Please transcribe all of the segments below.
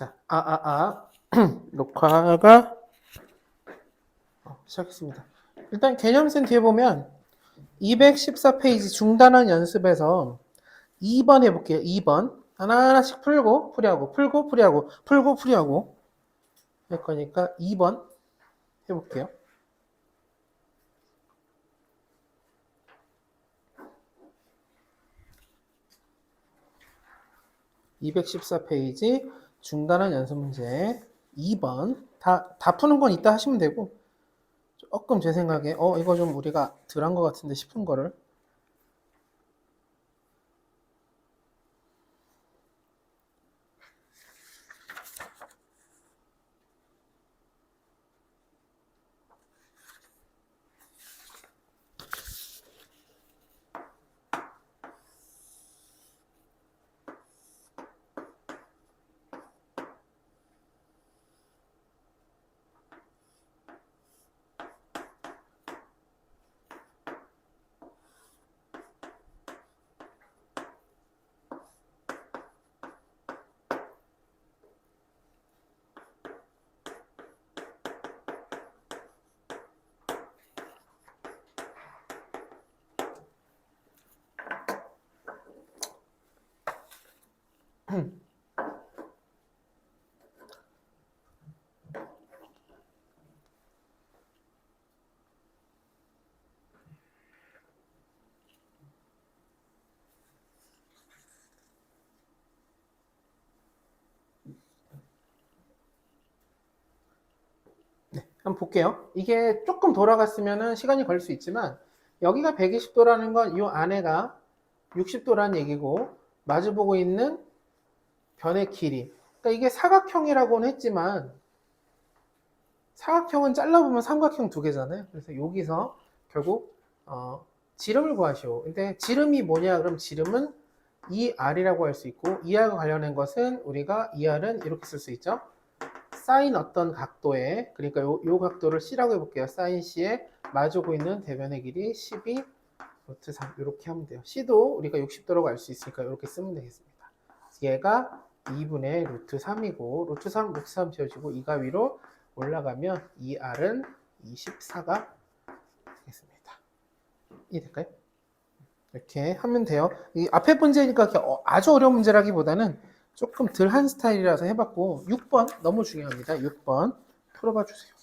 자, 녹화가 시작했습니다. 일단 개념센 뒤에 보면 214페이지 중단한 연습에서 2번 해볼게요. 2번 하나하나씩 풀고 풀이하고 풀고 풀이하고 풀고 풀이하고 할 거니까 2번 해볼게요. (214페이지) 중단한 연습 문제 2번 다 푸는 건 이따 하시면 되고 조금 제 생각에 이거 좀 우리가 덜 한 것 같은데 싶은 거를 한번 볼게요. 이게 조금 돌아갔으면 시간이 걸릴 수 있지만 여기가 120도라는 건 이 안에가 60도라는 얘기고 마주보고 있는 변의 길이, 그러니까 이게 사각형이라고는 했지만 사각형은 잘라보면 삼각형 두 개잖아요. 그래서 여기서 결국 지름을 구하시오. 근데 지름이 뭐냐? 그럼 지름은 2r이라고 할 수 있고 2r과 관련된 것은 우리가 2r은 이렇게 쓸 수 있죠. 사인 어떤 각도에, 그러니까 요 각도를 C라고 해볼게요. 사인 C에 마주보고 있는 대변의 길이 12 루트 3 이렇게 하면 돼요. C도 우리가 60도라고 알 수 있으니까 이렇게 쓰면 되겠습니다. 얘가 2분의 루트 3이고 루트 3 지워지고 2가 위로 올라가면 2r은 24가 되겠습니다. 이해될까요? 이렇게 하면 돼요. 이 앞에 문제니까 아주 어려운 문제라기보다는 조금 덜 한 스타일이라서 해봤고 6번 너무 중요합니다. 6번 풀어봐 주세요.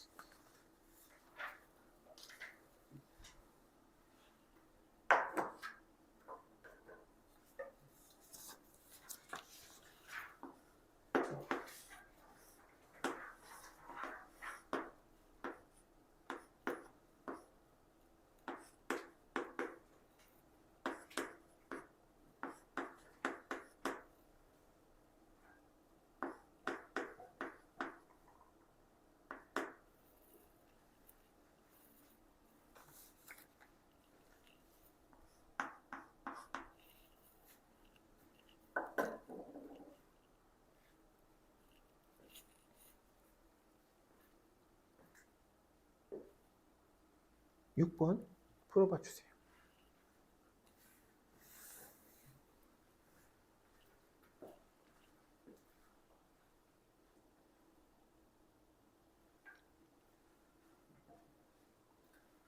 (6번) 풀어봐 주세요.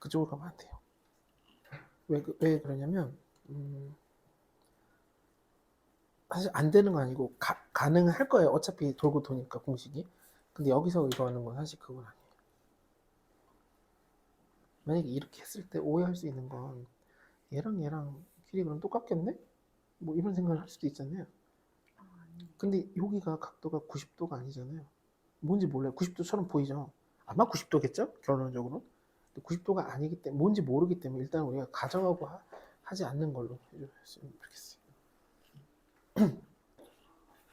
그쪽으로 가면 안 돼요. 왜 그러냐면 사실 안 되는 거 아니고 가능할 거예요. 어차피 돌고 도니까 공식이. 근데 여기서 이거 하는 건 사실 그건 아니에요. 만약에 이렇게 했을 때 오해할 수 있는 건 얘랑 길이 그럼 똑같겠네? 뭐 이런 생각을 할 수도 있잖아요. 근데 여기가 각도가 90도가 아니잖아요. 뭔지 몰라요. 90도처럼 보이죠? 아마 90도겠죠? 결론적으로. 90도가 아니기 때문에 뭔지 모르기 때문에 일단 우리가 가정하고 하지 않는 걸로 해줬으면 좋겠어요.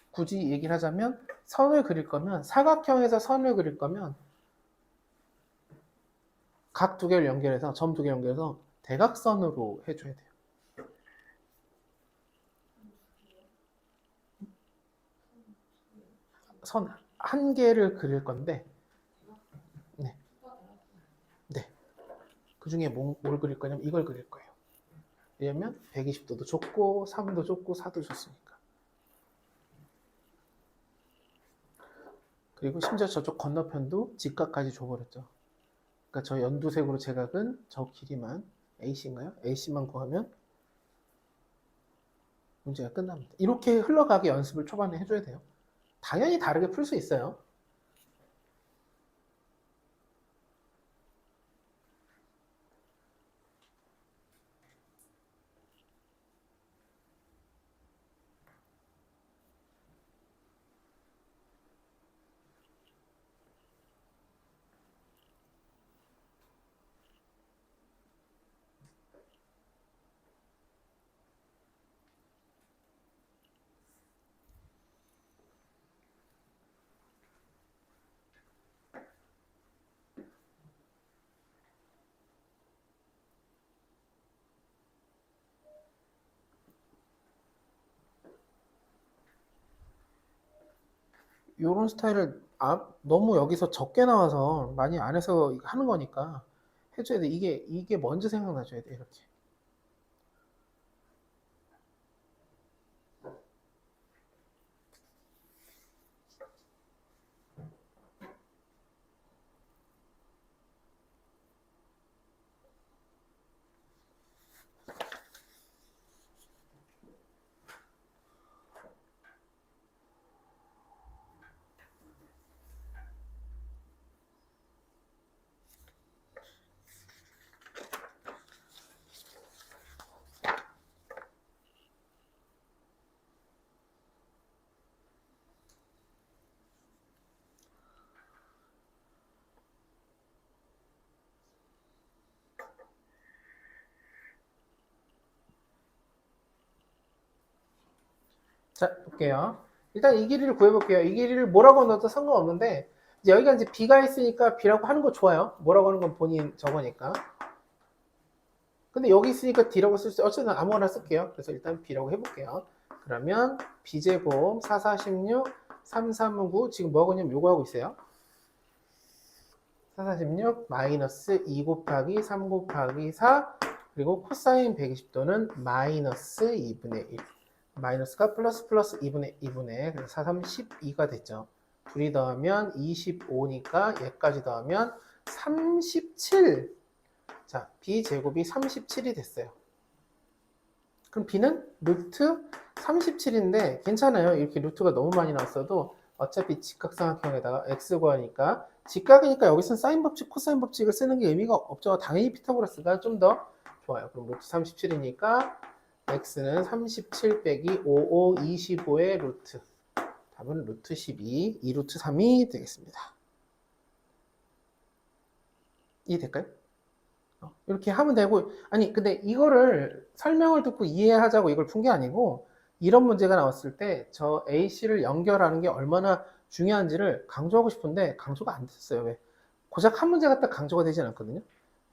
굳이 얘기를 하자면 선을 그릴 거면 사각형에서 선을 그릴 거면 각 두 개를 연결해서 점 두 개 연결해서 대각선으로 해줘야 돼요. 선 한 개를 그릴 건데 네. 그 중에 뭘 그릴 거냐면 이걸 그릴 거예요. 왜냐면 120도도 좁고 3도 좁고 4도 좁으니까. 그리고 심지어 저쪽 건너편도 직각까지 줘버렸죠. 그러니까 저 연두색으로 제각은 저 길이만 AC인가요? AC만 구하면 문제가 끝납니다. 이렇게 흘러가게 연습을 초반에 해줘야 돼요. 당연히 다르게 풀 수 있어요. 이런 스타일을 너무 여기서 적게 나와서 많이 안 해서 하는 거니까 해줘야 돼. 이게 먼저 생각나줘야 돼. 이렇게. 자, 볼게요. 일단 이 길이를 구해볼게요. 이 길이를 뭐라고 넣어도 상관없는데 이제 여기가 이제 B가 있으니까 B라고 하는 거 좋아요. 뭐라고 하는 건 본인 저거니까. 근데 여기 있으니까 D라고 쓸 수, 어쨌든 아무거나 쓸게요. 그래서 일단 B라고 해볼게요. 그러면 B제곱 4, 4, 16, 3, 3, 9 지금 뭐하고 있냐면 요거 하고 있어요. 4, 4, 16 마이너스 2 곱하기 3 곱하기 4 그리고 코사인 120도는 마이너스 2분의 1 마이너스가 플러스 2분의 2분의 그래서 4, 3, 12가 됐죠. 둘이 더하면 25니까 얘까지 더하면 37 자, B제곱이 37이 됐어요. 그럼 B는 루트 37인데 괜찮아요. 이렇게 루트가 너무 많이 나왔어도 어차피 직각삼각형에다가 x 구하니까 직각이니까 여기서는 사인 법칙, 코사인 법칙을 쓰는 게 의미가 없죠. 당연히 피타고라스가 좀 더 좋아요. 그럼 루트 37이니까 x는 37 빼기 55, 25의 루트 답은 루트 12, 2루트 3이 되겠습니다. 이해될까요? 이렇게 하면 되고 아니 근데 이거를 설명을 듣고 이해하자고 이걸 푼 게 아니고 이런 문제가 나왔을 때 저 AC를 연결하는 게 얼마나 중요한지를 강조하고 싶은데 강조가 안 됐어요. 왜? 고작 한 문제 갖다 강조가 되진 않거든요.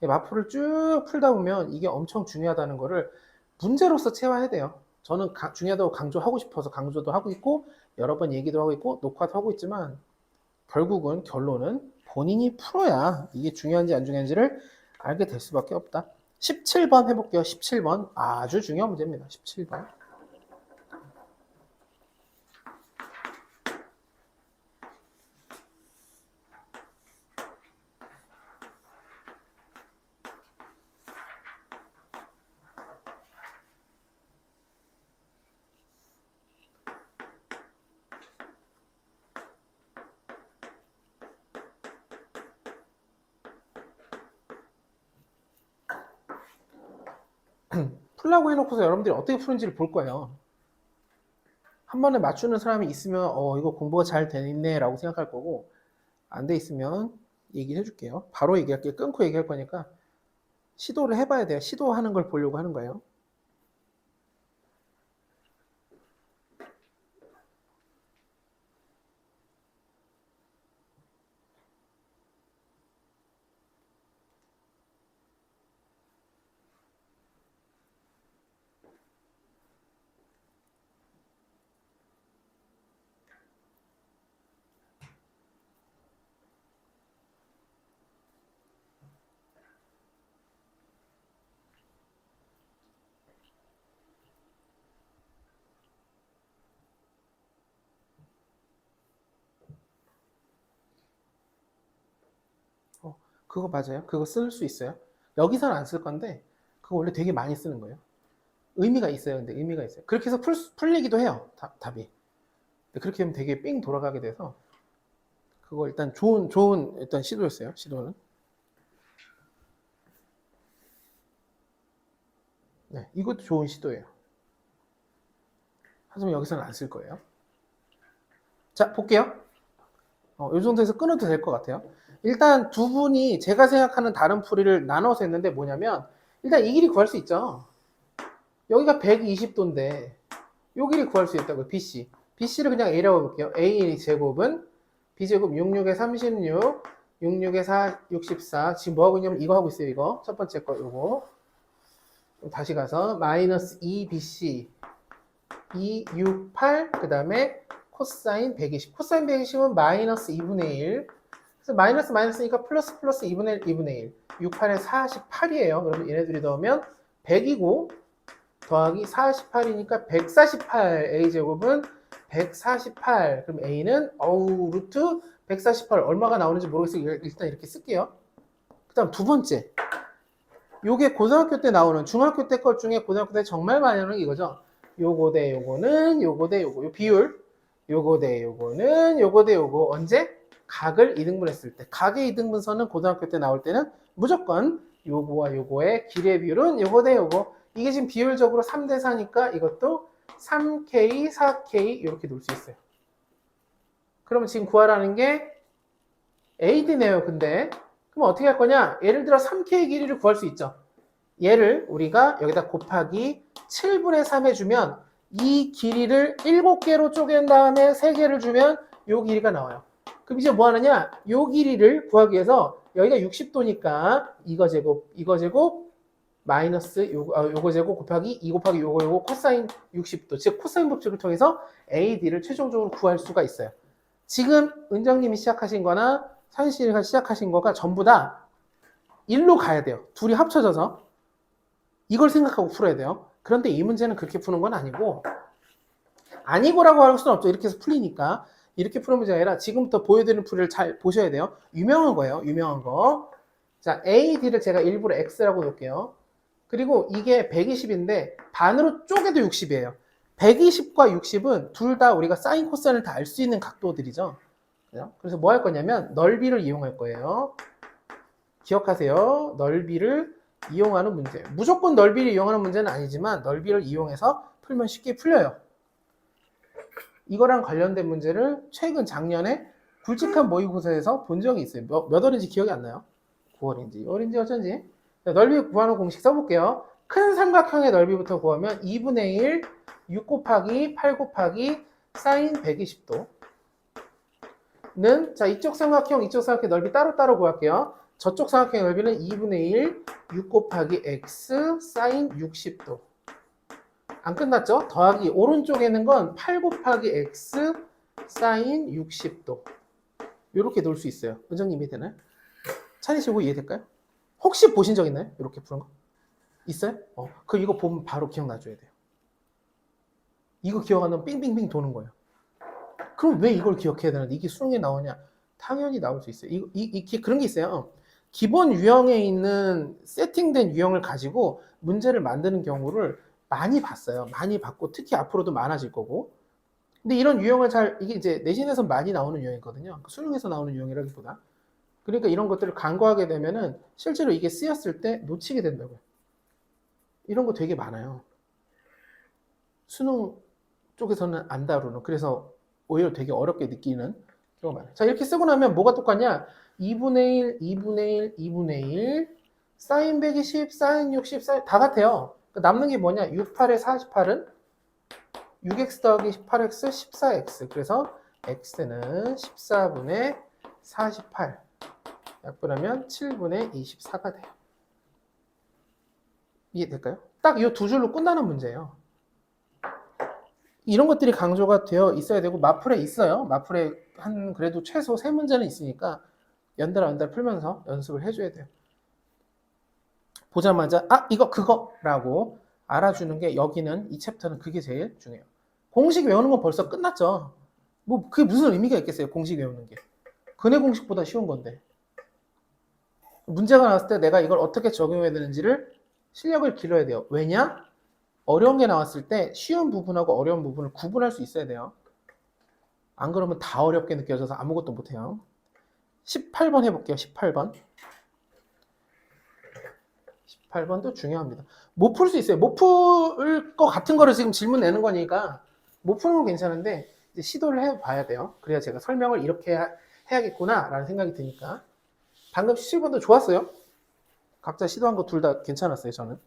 마프를 쭉 풀다 보면 이게 엄청 중요하다는 거를 문제로서 체화해야 돼요. 저는 중요하다고 강조하고 싶어서 강조도 하고 있고 여러 번 얘기도 하고 있고 녹화도 하고 있지만 결국은 결론은 본인이 풀어야 이게 중요한지 안 중요한지를 알게 될 수밖에 없다. 17번 해볼게요. 17번 아주 중요한 문제입니다. 17번 풀라고 해놓고서 여러분들이 어떻게 푸는지를 볼 거예요. 한 번에 맞추는 사람이 있으면 이거 공부가 잘 되네 라고 생각할 거고 안 돼 있으면 얘기해 줄게요. 바로 얘기할게요. 끊고 얘기할 거니까 시도를 해봐야 돼요. 시도하는 걸 보려고 하는 거예요. 그거 맞아요. 그거 쓸 수 있어요. 여기서는 안 쓸 건데 그거 원래 되게 많이 쓰는 거예요. 의미가 있어요. 근데 의미가 있어요. 그렇게 해서 풀리기도 해요. 답이. 그렇게 하면 되게 삥 돌아가게 돼서 그거 일단 좋은 일단 시도였어요. 시도는. 네, 이것도 좋은 시도예요. 하지만 여기서는 안 쓸 거예요. 자, 볼게요. 이 정도에서 끊어도 될 것 같아요. 일단 두 분이 제가 생각하는 다른 풀이를 나눠서 했는데 뭐냐면 일단 이 길이 구할 수 있죠. 여기가 120도인데 이 길이 구할 수 있다고요. BC. BC를 그냥 A라고 볼게요. A 제곱은 B제곱 66에 36, 66에 4, 64. 지금 뭐하고 있냐면 이거 하고 있어요. 이거. 첫 번째 거 요거. 다시 가서 마이너스 2BC 2, 6, 8. 그 다음에 코사인 120. 코사인 120은 마이너스 2분의 1. 그래서 마이너스니까 플러스 2분의 1, 2분의 1. 6, 8에 48이에요. 그러면 얘네들이 넣으면 100이고 더하기 48이니까 148. A제곱은 148. 그럼 A는 루트 148 얼마가 나오는지 모르겠어요. 일단 이렇게 쓸게요. 그 다음 두 번째. 요게 고등학교 때 나오는 중학교 때 것 중에 고등학교 때 정말 많이 나오는 게 이거죠. 요거 대 요거는 요거 대 요거. 요 비율. 요거 대 요거는 요거 대 요거. 언제? 각을 이등분했을 때. 각의 이등분선은 고등학교 때 나올 때는 무조건 요거와 요거의 길이의 비율은 요거 대 요거. 이게 지금 비율적으로 3대 4니까 이것도 3K, 4K 이렇게 놓을 수 있어요. 그러면 지금 구하라는 게 AD네요. 근데 그럼 어떻게 할 거냐? 예를 들어 3K 길이를 구할 수 있죠. 얘를 우리가 여기다 곱하기 7분의 3 해주면 이 길이를 7개로 쪼갠 다음에 3개를 주면 이 길이가 나와요. 그럼 이제 뭐 하느냐? 이 길이를 구하기 위해서 여기가 60도니까 이거 제곱 마이너스 요거 제곱 곱하기 2 곱하기 요거 코사인 60도. 즉 코사인 법칙을 통해서 AD를 최종적으로 구할 수가 있어요. 지금 은정님이 시작하신 거나 산씨가 시작하신 거가 전부 다 1로 가야 돼요. 둘이 합쳐져서. 이걸 생각하고 풀어야 돼요. 그런데 이 문제는 그렇게 푸는 건 아니고라고 할 수는 없죠. 이렇게 해서 풀리니까. 이렇게 푸는 문제가 아니라 지금부터 보여드리는 풀이를 잘 보셔야 돼요. 유명한 거예요. 유명한 거. 자, AD를 제가 일부러 X라고 놓을게요. 그리고 이게 120인데 반으로 쪼개도 60이에요. 120과 60은 둘 다 우리가 사인 코사인을 다 알 수 있는 각도들이죠. 그래서 뭐 할 거냐면 넓이를 이용할 거예요. 기억하세요. 넓이를 이용하는 문제. 무조건 넓이를 이용하는 문제는 아니지만 넓이를 이용해서 풀면 쉽게 풀려요. 이거랑 관련된 문제를 최근 작년에 굵직한 모의고사에서 본 적이 있어요. 몇 월인지 기억이 안 나요. 9월인지 6월인지 어쩐지. 넓이 구하는 공식 써볼게요. 큰 삼각형의 넓이부터 구하면 2분의 1, 6 곱하기 8 곱하기 사인 120도 는, 자, 이쪽 삼각형 넓이 따로따로 구할게요. 저쪽 삼각형의 넓이는 2분의 1, 6 곱하기 x 사인 60도. 안 끝났죠? 더하기 오른쪽에 있는 건 8 곱하기 x 사인 60도. 이렇게 놓을 수 있어요. 은정님이 되나요? 찬이시고 이해될까요? 혹시 보신 적 있나요? 이렇게 푸는 거? 있어요? 이거 보면 바로 기억나줘야 돼요. 이거 기억 안 나면 빙빙빙 도는 거예요. 그럼 왜 이걸 기억해야 되는데 이게 수능에 나오냐? 당연히 나올 수 있어요. 그런 게 있어요. 기본 유형에 있는 세팅된 유형을 가지고 문제를 만드는 경우를 많이 봤어요. 많이 봤고 특히 앞으로도 많아질 거고. 근데 이런 유형을 이게 이제 내신에서 많이 나오는 유형이거든요. 수능에서 나오는 유형이라기보다. 그러니까 이런 것들을 간과하게 되면은 실제로 이게 쓰였을 때 놓치게 된다고요. 이런 거 되게 많아요. 수능 쪽에서는 안 다루는. 그래서 오히려 되게 어렵게 느끼는 경우가 많아요. 자, 이렇게 쓰고 나면 뭐가 똑같냐? 2분의 1, 2분의 1, 2분의 1, 사인 120, 사인 60, 다 같아요. 남는 게 뭐냐? 6, 8에 48은 6x 더하기 18x, 14x. 그래서 x는 14분의 48. 약분하면 7분의 24가 돼요. 이해될까요? 딱 이 두 줄로 끝나는 문제예요. 이런 것들이 강조가 되어 있어야 되고 마플에 있어요. 마플에 그래도 최소 3문제는 있으니까 연달아 풀면서 연습을 해줘야 돼요. 보자마자 이거 그거라고 알아주는 게 여기는 이 챕터는 그게 제일 중요해요. 공식 외우는 건 벌써 끝났죠. 그게 무슨 의미가 있겠어요. 공식 외우는 게. 근해 공식보다 쉬운 건데. 문제가 나왔을 때 내가 이걸 어떻게 적용해야 되는지를 실력을 길러야 돼요. 왜냐? 어려운 게 나왔을 때 쉬운 부분하고 어려운 부분을 구분할 수 있어야 돼요. 안 그러면 다 어렵게 느껴져서 아무것도 못해요. 18번 해볼게요. 18번. 18번도 중요합니다. 못 풀 수 있어요. 못 풀 것 같은 거를 지금 질문 내는 거니까 못 푸는 건 괜찮은데 이제 시도를 해봐야 돼요. 그래야 제가 설명을 이렇게 해야겠구나 라는 생각이 드니까. 방금 17번도 좋았어요. 각자 시도한 거 둘 다 괜찮았어요. 저는.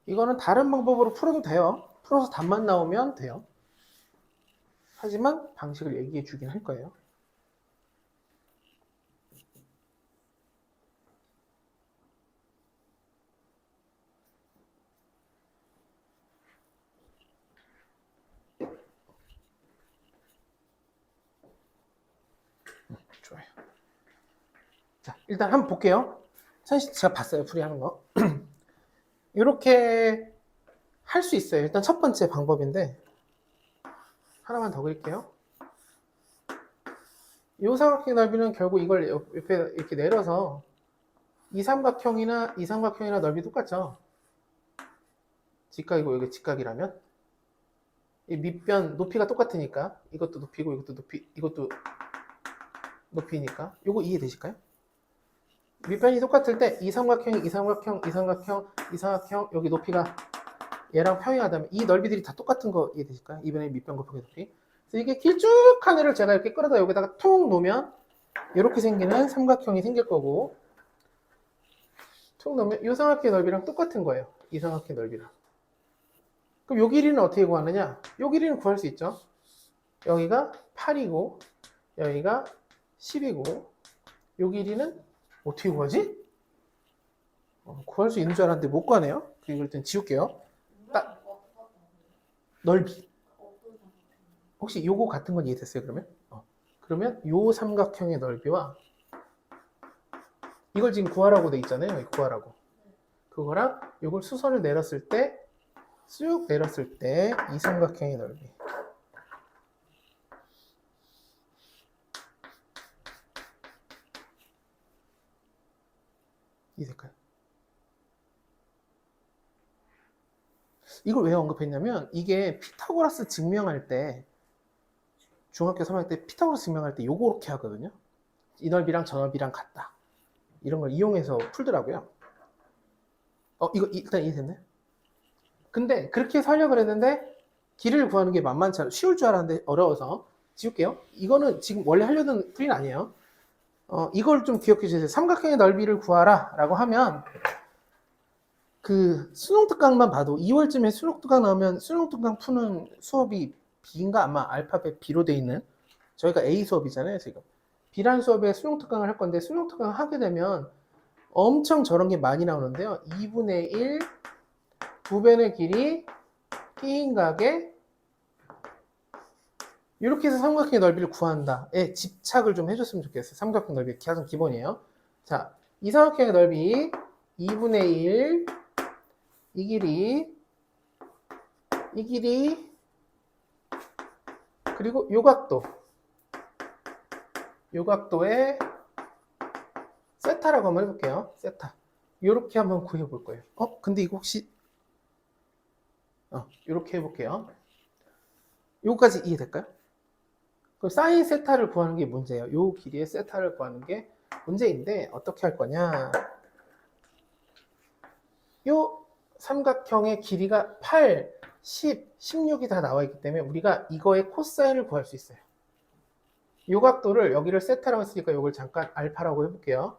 이거는 다른 방법으로 풀어도 돼요. 풀어서 답만 나오면 돼요. 하지만 방식을 얘기해 주긴 할 거예요. 좋아요. 자, 일단 한번 볼게요. 사실 제가 봤어요. 풀이하는 거. 이렇게 할 수 있어요. 일단 첫 번째 방법인데 하나만 더 그릴게요. 이 사각형의 넓이는 결국 이걸 옆에 이렇게 내려서 이 삼각형이나 넓이 똑같죠. 직각이고 여기 직각이라면 이 밑변 높이가 똑같으니까 이것도 높이고 이것도 높이니까 요거 이해되실까요? 밑변이 똑같을 때 이 삼각형 여기 높이가 얘랑 평행하다면 이 넓이들이 다 똑같은 거 이해되실까요? 이번에 밑변 곱하기 높이. 그래서 이게 길쭉한 애를 제가 이렇게 끌어다 여기다가 툭 놓으면 이렇게 생기는 삼각형이 생길 거고 툭 놓으면 이 삼각형의 넓이랑 똑같은 거예요. 이 삼각형의 넓이랑. 그럼 요 길이는 어떻게 구하느냐? 요 길이는 구할 수 있죠. 여기가 8이고 여기가 10이고 요 길이는 어떻게 구하지? 구할 수 있는 줄 알았는데 못 구하네요. 그리고 일단 지울게요. 딱 넓이. 혹시 요거 같은 건 이해됐어요? 그러면 요 삼각형의 넓이와 이걸 지금 구하라고 돼 있잖아요. 구하라고. 그거랑 요걸 수선을 내렸을 때 쑥 내렸을 때 이 삼각형의 넓이. 이해될까요? 이걸 왜 언급했냐면 이게 피타고라스 증명할 때 중학교 3학년 때 피타고라스 증명할 때 요렇게 하거든요. 이 넓이랑 저 넓이랑 같다. 이런 걸 이용해서 풀더라고요. 이거 일단 이해됐네? 근데 그렇게 해서 하려고 했는데 길을 구하는 게 만만치 않아. 쉬울 줄 알았는데 어려워서 지울게요. 이거는 지금 원래 하려던 풀이는 아니에요. 이걸 좀 기억해 주세요. 삼각형의 넓이를 구하라 라고 하면 그 수능특강만 봐도 2월쯤에 수능특강 나오면 수능특강 푸는 수업이 B인가 아마 알파벳 B로 돼 있는 저희가 A 수업이잖아요 지금. B라는 수업에 수능특강을 할 건데 수능특강 하게 되면 엄청 저런 게 많이 나오는데요. 2분의 1 2배의 길이 P인 각에 이렇게 해서 삼각형의 넓이를 구한다에 집착을 좀 해줬으면 좋겠어요. 삼각형 넓이 가장 기본이에요. 자, 이 삼각형의 넓이 2분의 1 이 길이 그리고 요 각도의 세타라고 한번 해볼게요. 세타. 이렇게 한번 구해볼 거예요. 근데 이거 혹시 이렇게 해볼게요. 요거까지 이해될까요? 그럼 사인 세타를 구하는 게 문제예요. 요 길이의 세타를 구하는 게 문제인데 어떻게 할 거냐? 요 삼각형의 길이가 8, 10, 16이 다 나와 있기 때문에 우리가 이거의 코사인을 구할 수 있어요. 요 각도를 여기를 세타라고 했으니까 요걸 잠깐 알파라고 해볼게요.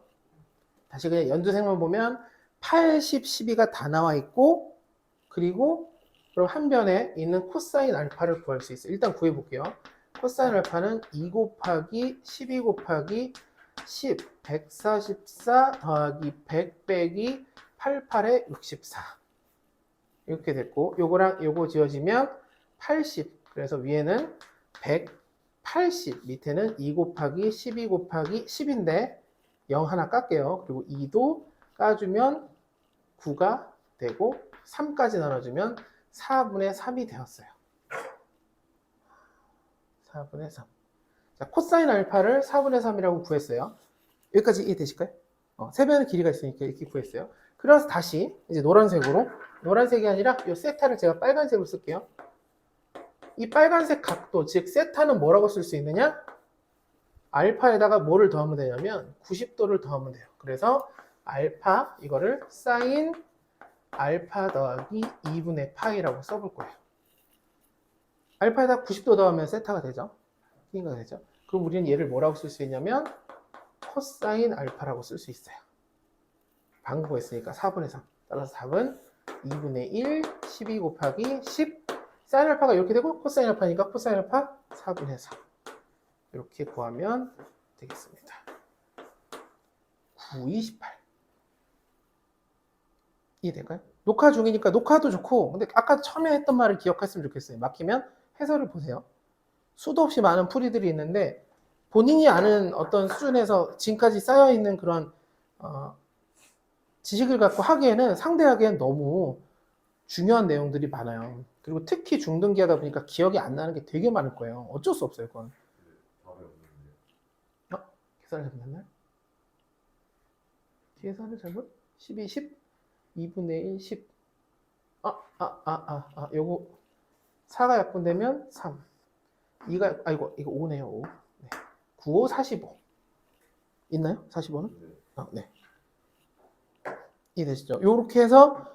다시 그냥 연두색만 보면 8, 10, 12가 다 나와 있고 그리고 그럼 한 변에 있는 코사인 알파를 구할 수 있어요. 일단 구해볼게요. 코사인 알파는 2 곱하기 12 곱하기 10, 144 더하기 100 빼기 88에 64 이렇게 됐고 요거랑 요거 지어지면 80 그래서 위에는 180 밑에는 2 곱하기 12 곱하기 10인데 0 하나 깎게요. 그리고 2도 까주면 9가 되고 3까지 나눠주면 4분의 3이 되었어요. 4분의 3. 자, 코사인 알파를 4분의 3이라고 구했어요. 여기까지 이해되실까요? 세변의 길이가 있으니까 이렇게 구했어요. 그래서 다시 이제 노란색으로 노란색이 아니라 이 세타를 제가 빨간색으로 쓸게요. 이 빨간색 각도, 즉 세타는 뭐라고 쓸 수 있느냐? 알파에다가 뭐를 더하면 되냐면 90도를 더하면 돼요. 그래서 알파 이거를 사인 알파 더하기 2분의 파이라고 써볼 거예요. 알파에다 90도 더하면 세타가 되죠. T가 되죠. 그럼 우리는 얘를 뭐라고 쓸 수 있냐면 코사인 알파라고 쓸 수 있어요. 방금 구했으니까 4분의 3. 따라서 답은 2분의 1, 12 곱하기 10. 사인 알파가 이렇게 되고 코사인 알파니까 코사인 알파 4분의 3. 이렇게 구하면 되겠습니다. 9, 28. 이해될까요? 녹화 중이니까 녹화도 좋고 근데 아까 처음에 했던 말을 기억했으면 좋겠어요. 막히면 해설을 보세요. 수도 없이 많은 풀이들이 있는데 본인이 아는 어떤 수준에서 지금까지 쌓여있는 그런 지식을 갖고 하기에는 상대하기엔 너무 중요한 내용들이 많아요. 그리고 특히 중등기 하다 보니까 기억이 안 나는 게 되게 많을 거예요. 어쩔 수 없어요, 그건. 계산을 잘못했나요? 계산을 잘못? 12, 10? 2분의 1, 10. 요거 4가 약분되면 3. 2가, 이거 5네요, 5. 네. 9, 5, 45. 있나요? 45는? 네. 이해되시죠? 요렇게 해서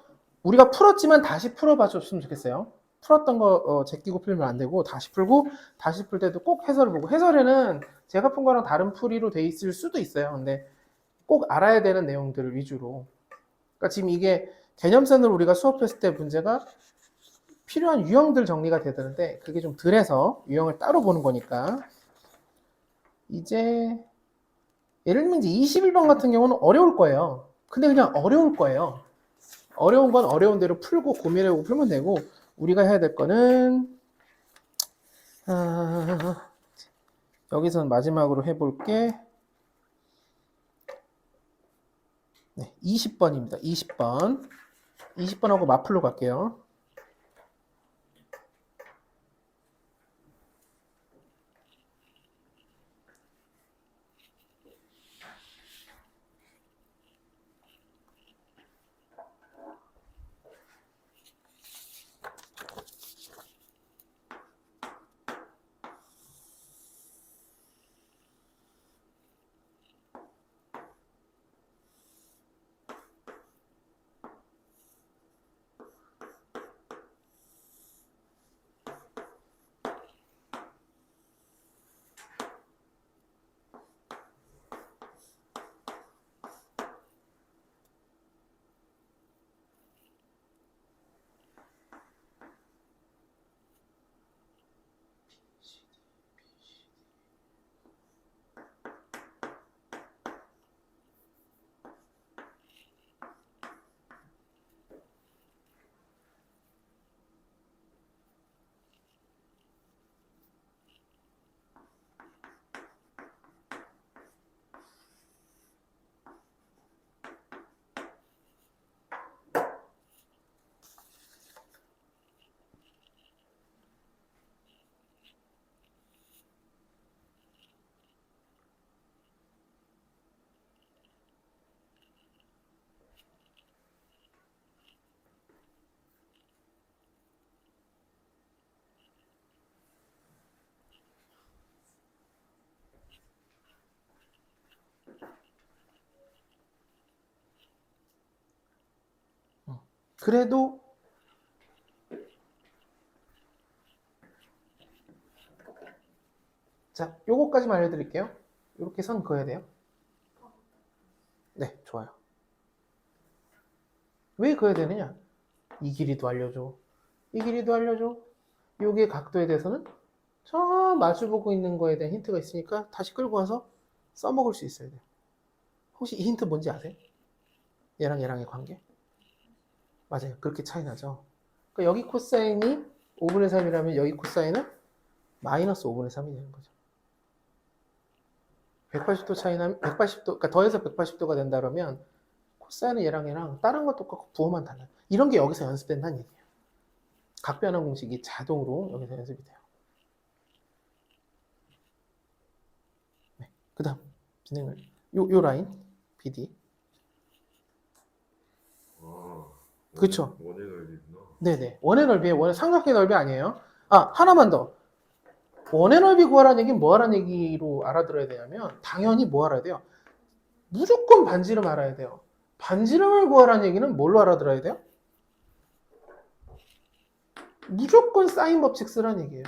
우리가 풀었지만 다시 풀어봐 줬으면 좋겠어요. 풀었던 거 제끼고 풀면 안 되고 다시 풀고 다시 풀 때도 꼭 해설을 보고 해설에는 제가 푼 거랑 다른 풀이로 돼 있을 수도 있어요. 근데 꼭 알아야 되는 내용들을 위주로. 그러니까 지금 이게 개념선으로 우리가 수업했을 때 문제가 필요한 유형들 정리가 되는데 그게 좀 덜해서 유형을 따로 보는 거니까 이제 예를 들면 이제 21번 같은 경우는 어려울 거예요. 근데 그냥 어려울 거예요. 어려운 건 어려운 대로 풀고 고민해보고 풀면 되고 우리가 해야 될 거는 여기서는 마지막으로 해볼게 네, 20번입니다. 20번 20번하고 마플로 갈게요. 그래도 자, 요거까지만 알려드릴게요. 이렇게 선 그어야 돼요. 네, 좋아요. 왜 그어야 되느냐? 이 길이도 알려줘. 이 길이도 알려줘. 요게 각도에 대해서는 저 마주보고 있는 거에 대한 힌트가 있으니까 다시 끌고 와서 써먹을 수 있어야 돼요. 혹시 이 힌트 뭔지 아세요? 얘랑 얘랑의 관계? 맞아요. 그렇게 차이 나죠. 그러니까 여기 코사인이 5분의 3이라면 여기 코사인은 마이너스 5분의 3이 되는 거죠. 180도 차이 나면 180도, 그러니까 더해서 180도가 된다 그러면 코사인은 얘랑 얘랑 다른 거 똑같고 부호만 달라요. 이런 게 여기서 연습된다는 얘기예요. 각변환 공식이 자동으로 여기서 연습이 돼요. 네. 그 다음 진행을 요 라인 BD 그쵸? 원의 넓이구나. 네네. 원의 넓이에요. 원의 삼각형의 넓이 아니에요. 아, 하나만 더. 원의 넓이 구하라는 얘기는 뭐 하라는 얘기로 알아들어야 되냐면 당연히 뭐 알아야 돼요? 무조건 반지름 알아야 돼요. 반지름을 구하라는 얘기는 뭘로 알아들어야 돼요? 무조건 사인 법칙 쓰라는 얘기예요.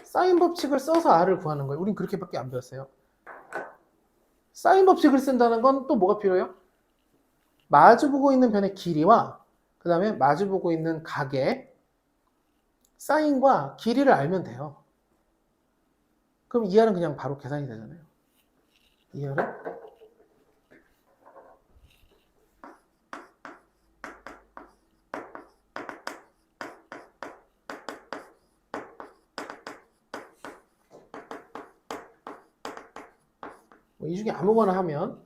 사인 법칙을 써서 r을 구하는 거예요. 우린 그렇게밖에 안 배웠어요. 사인 법칙을 쓴다는 건 또 뭐가 필요해요? 마주보고 있는 변의 길이와 그 다음에 마주보고 있는 각의 사인과 길이를 알면 돼요. 그럼 ER은 그냥 바로 계산이 되잖아요. ER은 뭐 이 중에 아무거나 하면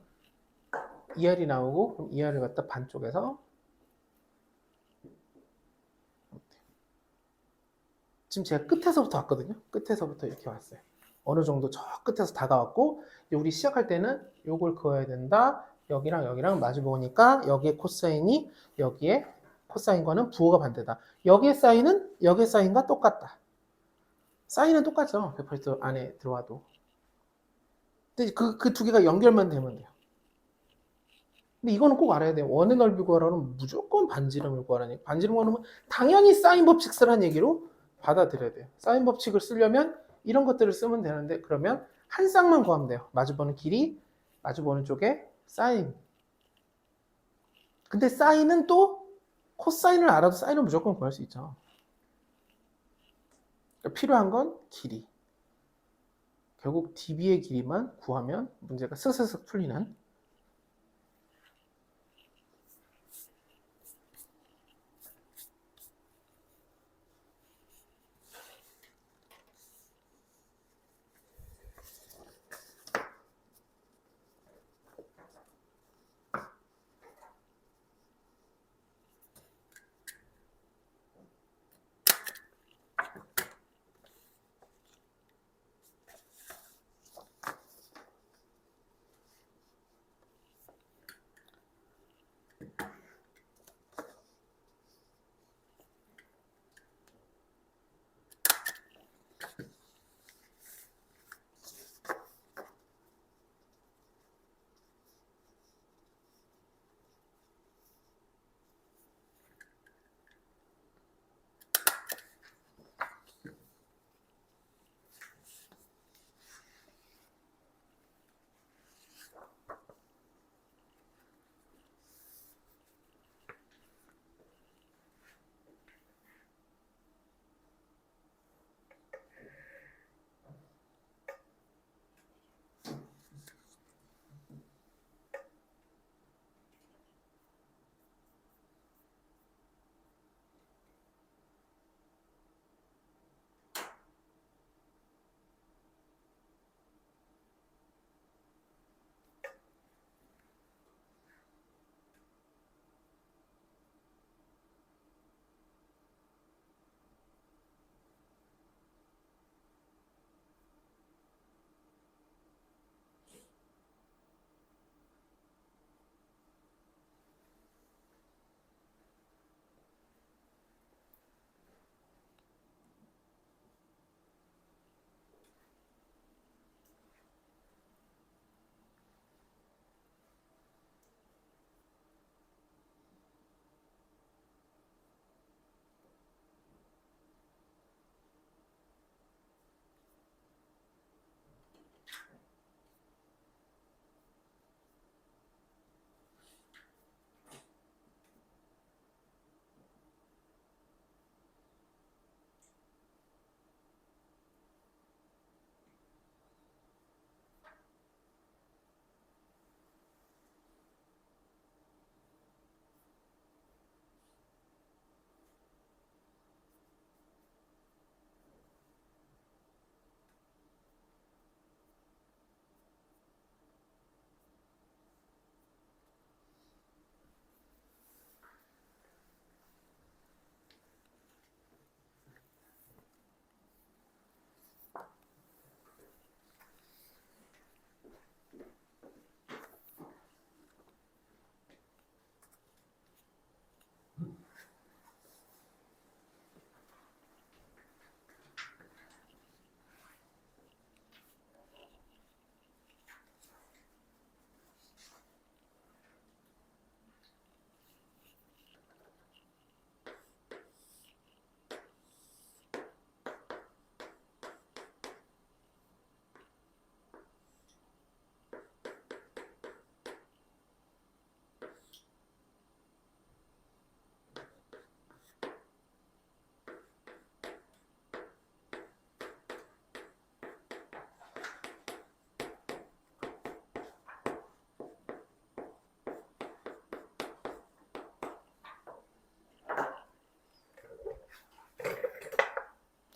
ER이 나오고 그럼 ER을 갖다 반쪽에서 지금 제가 끝에서부터 왔거든요. 끝에서부터 이렇게 왔어요. 어느 정도 저 끝에서 다가왔고 우리 시작할 때는 요걸 그어야 된다. 여기랑 여기랑 마주보니까 여기에 코사인이 여기에 코사인과는 부호가 반대다. 여기에 사인은 여기에 사인과 똑같다. 사인은 똑같죠. 180도 안에 들어와도. 근데 그 두 개가 연결만 되면 돼요. 근데 이거는 꼭 알아야 돼요. 원의 넓이 구하라는 무조건 반지름을 구하라는 얘기. 반지름 구하면 당연히 사인 법칙 쓰라는 얘기로 받아들여야 돼요. 사인 법칙을 쓰려면 이런 것들을 쓰면 되는데 그러면 한 쌍만 구하면 돼요. 마주보는 길이, 마주보는 쪽에 사인. 근데 사인은 또 코사인을 알아도 사인은 무조건 구할 수 있죠. 그러니까 필요한 건 길이. 결국 DB의 길이만 구하면 문제가 슥슥슥 풀리는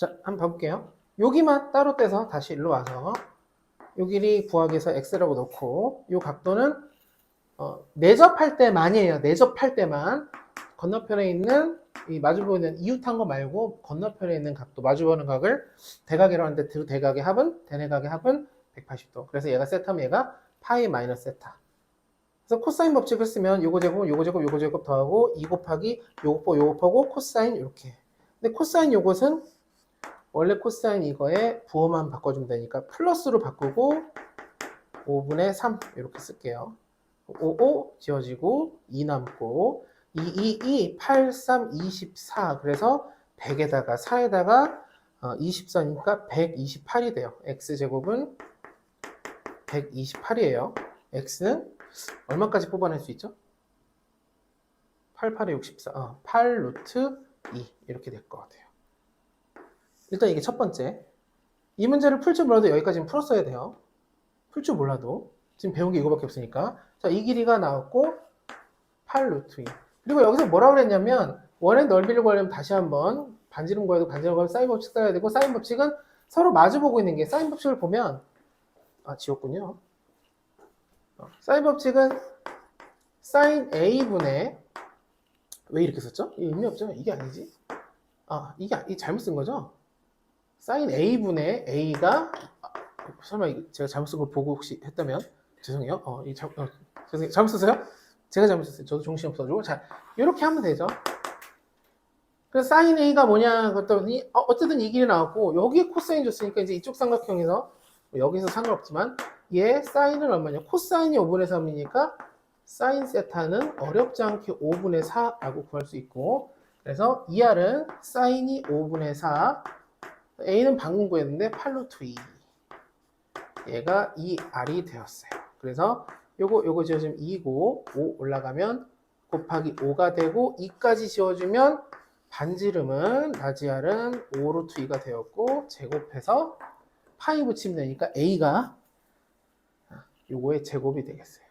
자, 한번 봐볼게요. 여기만 따로 떼서 다시 일로 와서 요 길이 구하기 위해서 x라고 넣고 요 각도는 내접할 때만이에요. 내접할 때만 건너편에 있는 이 마주보는 이웃한 거 말고 건너편에 있는 각도 마주보는 각을 대각이라고 하는데 그 대각의 합은 대내각의 합은 180도. 그래서 얘가 세타면 얘가 파이 마이너스 세타. 그래서 코사인 법칙을 쓰면 요거 제곱, 요거 제곱, 요거 제곱 더하고 2 곱하기 요거 요곱하고 코사인 이렇게. 근데 코사인 요것은 원래 코사인 이거에 부호만 바꿔주면 되니까 플러스로 바꾸고 5분의 3 이렇게 쓸게요. 5 지워지고 2 남고 2, 8, 3, 24 그래서 100에다가 4에다가 24니까 128이 돼요. x제곱은 128이에요. x는 얼마까지 뽑아낼 수 있죠? 8, 8에 64 8 루트 2 이렇게 될 것 같아요. 일단 이게 첫 번째. 이 문제를 풀 줄 몰라도 여기까지는 풀었어야 돼요. 풀 줄 몰라도 지금 배운 게 이거밖에 없으니까. 자, 이 길이가 나왔고 8 루트 2. 그리고 여기서 뭐라고 그랬냐면 원의 넓이를 구하려면 다시 한번 반지름 구해도 반지름 구하면 사인 법칙 써야 되고 사인 법칙은 서로 마주보고 있는 게 사인 법칙을 보면 지웠군요. 사인 법칙은 사인 A분의 왜 이렇게 썼죠? 이 의미 없죠? 이게 아니지? 이게 잘못 쓴 거죠? 사인 A분의 A가 설마 제가 잘못 쓴 걸 보고 혹시 했다면 죄송해요. 죄송해요. 잘못 썼어요? 제가 잘못 썼어요. 저도 정신 없어가지고. 자, 이렇게 하면 되죠. 그래서 사인 A가 뭐냐 그랬더니 어쨌든 이 길이 나왔고 여기에 코사인 줬으니까 이제 이쪽 삼각형에서 여기서 상관없지만 얘 사인은 얼마냐? 코사인이 5분의 3이니까 사인 세타는 어렵지 않게 5분의 4라고 구할 수 있고 그래서 2R은 사인이 5분의 4 A는 방금 구했는데 8루트 2 얘가 2R이 되었어요. 그래서 요거 지어주면 2고 5 올라가면 곱하기 5가 되고 2까지 지워주면 반지름은 라지알은 5루트 2가 되었고 제곱해서 파이 붙이면 되니까 A가 요거의 제곱이 되겠어요.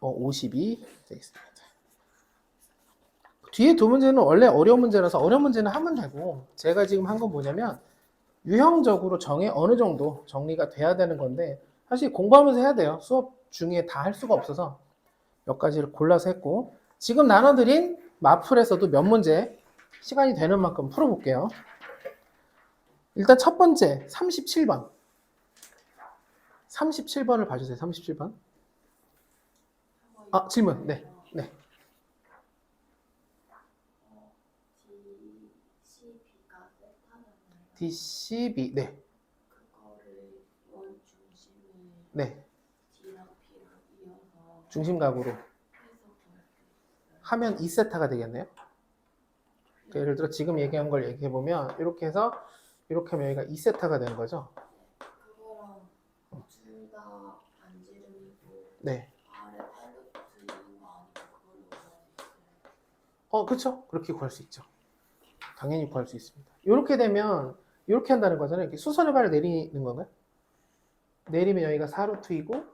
52 되겠습니다. 뒤에 두 문제는 원래 어려운 문제라서 어려운 문제는 하면 되고 제가 지금 한 건 뭐냐면 유형적으로 어느 정도 정리가 돼야 되는 건데 사실 공부하면서 해야 돼요. 수업 중에 다 할 수가 없어서 몇 가지를 골라서 했고 지금 나눠드린 마플에서도 몇 문제 시간이 되는 만큼 풀어볼게요. 일단 첫 번째 37번 37번을 봐주세요. 37번 질문 네. DCB 네. 그거를 원 중심을 네. D랑 B랑 이어서 중심각으로 해서 구할 수 있어요. 하면 2세타가 되겠네요. 예를 들어 지금 얘기한 걸 얘기해보면 이렇게 해서 이렇게 하면 여기가 2세타가 되는 거죠. 그거랑 둘 다 반지름이고 네. 아래 팔루트 있는 거 아니고 그걸로 구할 수 있어요. 그렇죠. 그렇게 구할 수 있죠. 당연히 구할 수 있습니다. 이렇게 되면 이렇게 한다는 거잖아요. 이렇게 수선의 발을 내리는 건가요? 내리면 여기가 4루트이고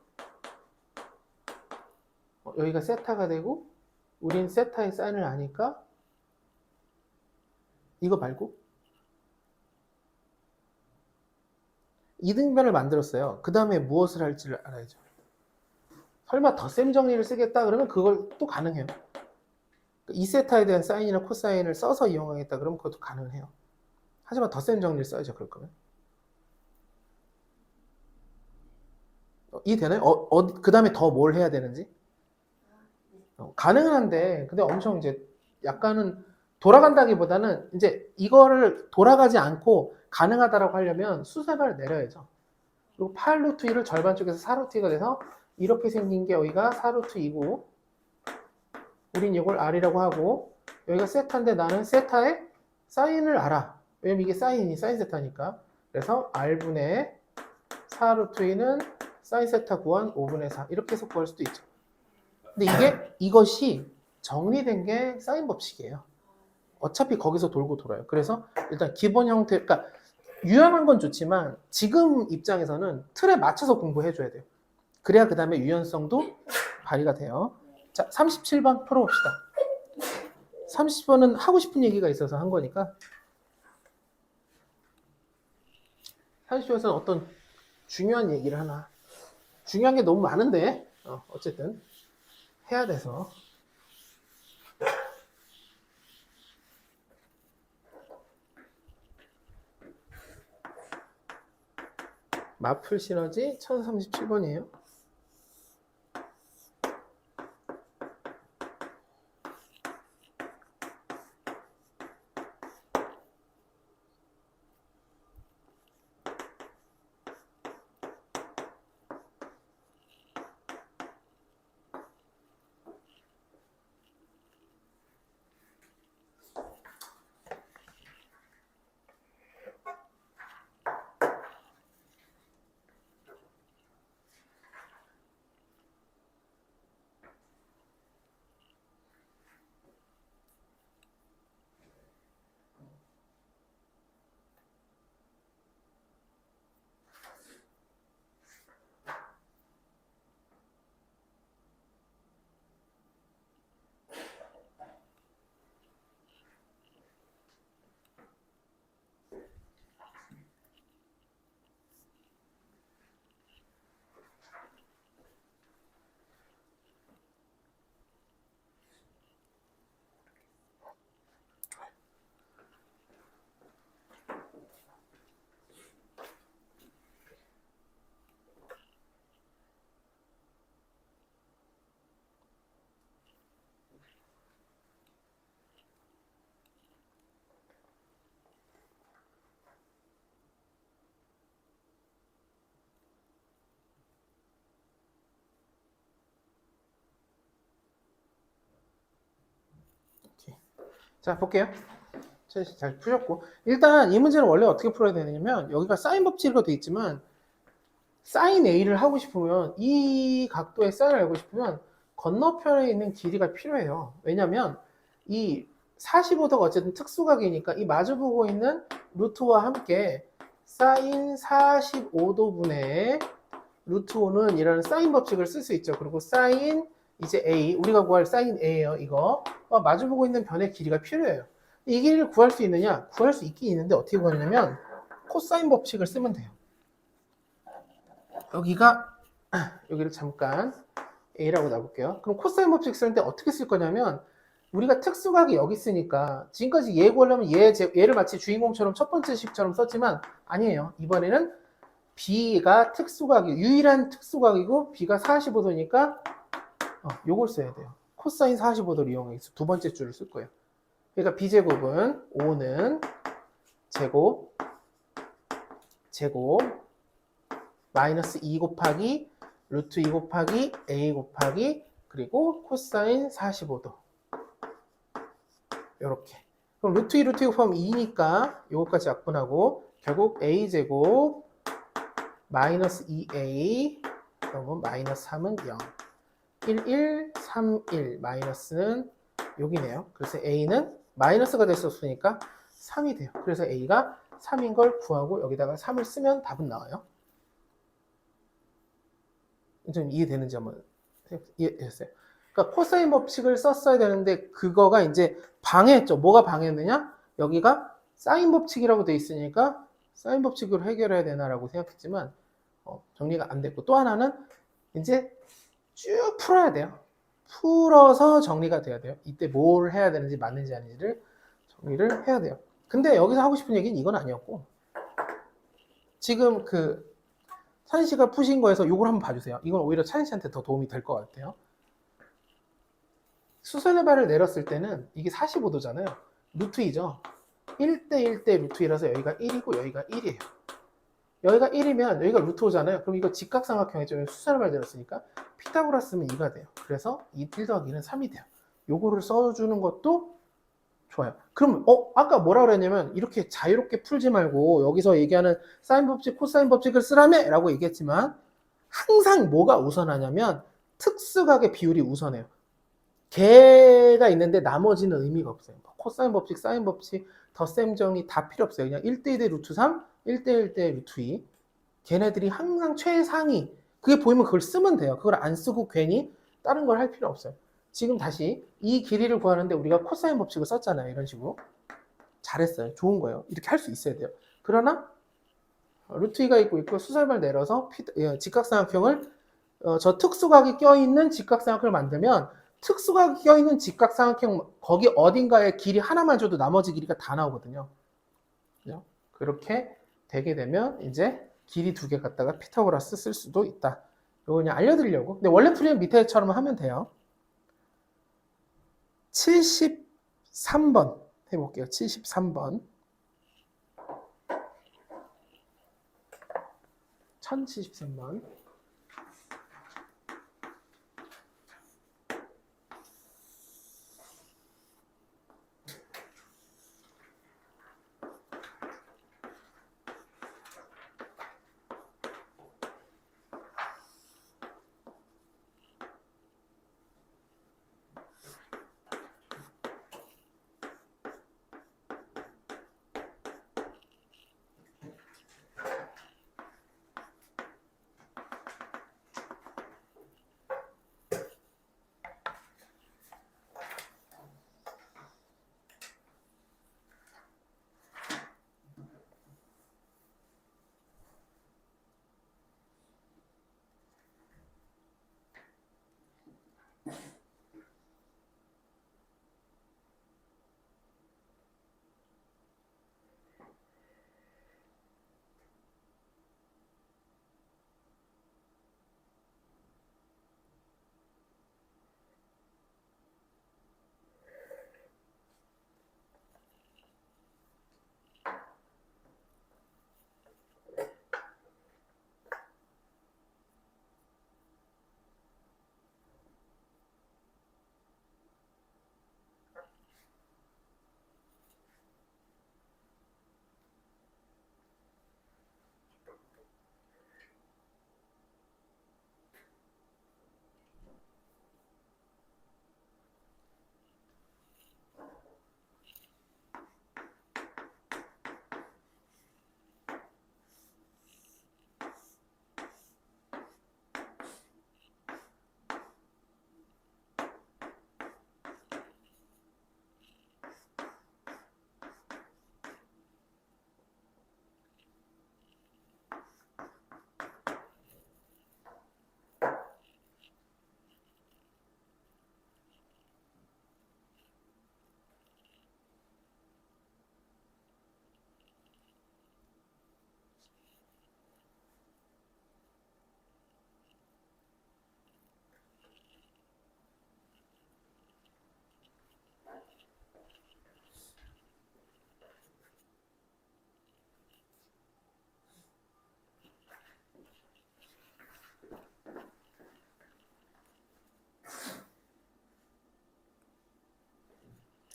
여기가 세타가 되고 우린 세타의 사인을 아니까 이거 말고 이등변을 만들었어요. 그 다음에 무엇을 할지를 알아야죠. 설마 덧셈 정리를 쓰겠다 그러면 그걸 또 가능해요. 이 세타에 대한 사인이나 코사인을 써서 이용하겠다 그러면 그것도 가능해요. 하지만 덧셈 정리를 써야죠. 그럴 거면. 이해되나요? 그 다음에 더 뭘 해야 되는지? 가능은 한데 근데 엄청 이제 약간은 돌아간다기보다는 이제 이거를 돌아가지 않고 가능하다라고 하려면 수세발을 내려야죠. 그리고 8루트 2를 절반 쪽에서 4루트 2가 돼서 이렇게 생긴 게 여기가 4루트 2고 우린 이걸 R이라고 하고 여기가 세타인데 나는 세타의 사인을 알아. 왜냐면 이게 사인 세타니까. 그래서 R분의 4루트 2는 사인 세타 구한 5분의 4 이렇게 해서 구할 수도 있죠. 근데 이것이 정리된 게 사인 법칙이에요. 어차피 거기서 돌고 돌아요. 그래서 일단 기본 형태, 그러니까 유연한 건 좋지만 지금 입장에서는 틀에 맞춰서 공부해줘야 돼요. 그래야 그 다음에 유연성도 발휘가 돼요. 자, 37번 풀어봅시다. 30번은 하고 싶은 얘기가 있어서 한 거니까 산수에서는 어떤 중요한 얘기를 하나. 중요한 게 너무 많은데 어쨌든 해야 돼서. 마플 시너지 1037번이에요. 자, 볼게요. 잘 푸셨고. 일단 이 문제는 원래 어떻게 풀어야 되냐면 여기가 사인 법칙으로 되어 있지만 사인 A를 하고 싶으면 이 각도의 사인을 알고 싶으면 건너편에 있는 길이가 필요해요. 왜냐면 이 45도가 어쨌든 특수각이니까 이 마주보고 있는 루트와 함께 사인 45도분의 루트 5는 이라는 사인 법칙을 쓸 수 있죠. 그리고 사인 이제 A, 우리가 구할 사인 A예요. 이거 마주보고 있는 변의 길이가 필요해요. 이 길이를 구할 수 있느냐? 구할 수 있긴 있는데 어떻게 구하냐면 코사인 법칙을 쓰면 돼요. 여기를 잠깐 A라고 놔볼게요. 그럼 코사인 법칙 쓸 때 어떻게 쓸 거냐면 우리가 특수각이 여기 있으니까 지금까지 얘 구하려면 얘를 마치 주인공처럼 첫 번째 식처럼 썼지만 아니에요. 이번에는 B가 유일한 특수각이고 B가 45도니까 요걸 써야 돼요. 코사인 45도를 이용해서 두 번째 줄을 쓸 거예요. 그러니까 B제곱은 5는 제곱 마이너스 2 곱하기 루트 2 곱하기 A 곱하기 그리고 코사인 45도 요렇게. 그럼 루트 2 루트 2 곱하면 2니까 요것까지 약분하고 결국 A제곱 마이너스 2A 그러면 마이너스 3은 0 1, 1, 3, 1 마이너스는 여기네요. 그래서 A는 마이너스가 됐었으니까 3이 돼요. 그래서 A가 3인 걸 구하고 여기다가 3을 쓰면 답은 나와요. 좀 이해되는지 한번 이해했어요. 그러니까 코사인 법칙을 썼어야 되는데 그거가 이제 방해했죠. 뭐가 방해했느냐? 여기가 사인 법칙이라고 돼 있으니까 사인 법칙으로 해결해야 되나라고 생각했지만 정리가 안 됐고 또 하나는 이제 쭉 풀어야 돼요. 풀어서 정리가 돼야 돼요. 이때 뭘 해야 되는지 맞는지 아닌지를 정리를 해야 돼요. 근데 여기서 하고 싶은 얘기는 이건 아니었고 지금 찬 씨가 푸신 거에서 이걸 한번 봐주세요. 이건 오히려 찬 씨한테 더 도움이 될 것 같아요. 수선의 발을 내렸을 때는 이게 45도잖아요. 루트 2죠. 1대 1대 루트 2라서 여기가 1이고 여기가 1이에요. 여기가 1이면 여기가 루트 5잖아요. 그럼 이거 직각삼각형이죠. 수선의 발 내렸으니까 피타고라스 쓰면 2가 돼요. 그래서 1 더하기 2는 3이 돼요. 요거를 써주는 것도 좋아요. 그럼 아까 뭐라 그랬냐면 이렇게 자유롭게 풀지 말고 여기서 얘기하는 사인 법칙, 코사인 법칙을 쓰라며 라고 얘기했지만 항상 뭐가 우선하냐면 특수각의 비율이 우선해요. 개가 있는데 나머지는 의미가 없어요. 코사인 법칙, 사인 법칙, 덧셈 정리 다 필요 없어요. 그냥 1대1대 루트 3, 1대1대 루트 2. 걔네들이 항상 최상위. 그게 보이면 그걸 쓰면 돼요. 그걸 안 쓰고 괜히 다른 걸 할 필요 없어요. 지금 다시 이 길이를 구하는데 우리가 코사인 법칙을 썼잖아요. 이런 식으로. 잘했어요. 좋은 거예요. 이렇게 할 수 있어야 돼요. 그러나 루트 2가 있고 수설발 내려서 직각삼각형을 저 특수각이 껴있는 직각삼각형을 만들면 특수각이 껴있는 직각삼각형 거기 어딘가에 길이 하나만 줘도 나머지 길이가 다 나오거든요. 그죠? 그렇게 되게 되면 이제 길이 두 개 갖다가 피타고라스 쓸 수도 있다. 이거 그냥 알려드리려고. 근데 원래 풀이는 밑에처럼 하면 돼요. 73번 해볼게요. 73번. 1073번.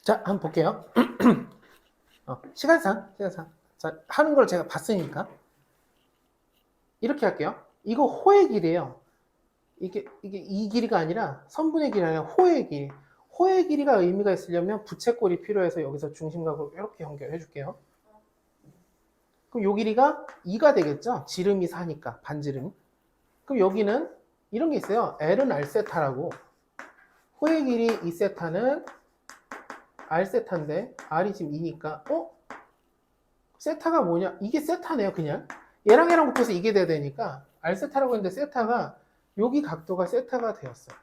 자, 한번 볼게요. 시간상. 자, 하는 걸 제가 봤으니까. 이렇게 할게요. 이거 호의 길이에요. 이게 이 길이가 아니라 선분의 길이 아니라 호의 길이. 호의 길이가 의미가 있으려면 부채꼴이 필요해서 여기서 중심각으로 이렇게 연결해 줄게요. 그럼 요 길이가 2가 되겠죠? 지름이 4니까, 반지름. 그럼 여기는 이런 게 있어요. L은 R세타라고. 호의 길이 2세타는 R세타인데, R이 지금 2니까, 세타가 뭐냐? 이게 세타네요, 그냥. 얘랑 붙어서 이게 돼야 되니까, R세타라고 했는데, 세타가, 여기 각도가 세타가 되었어요.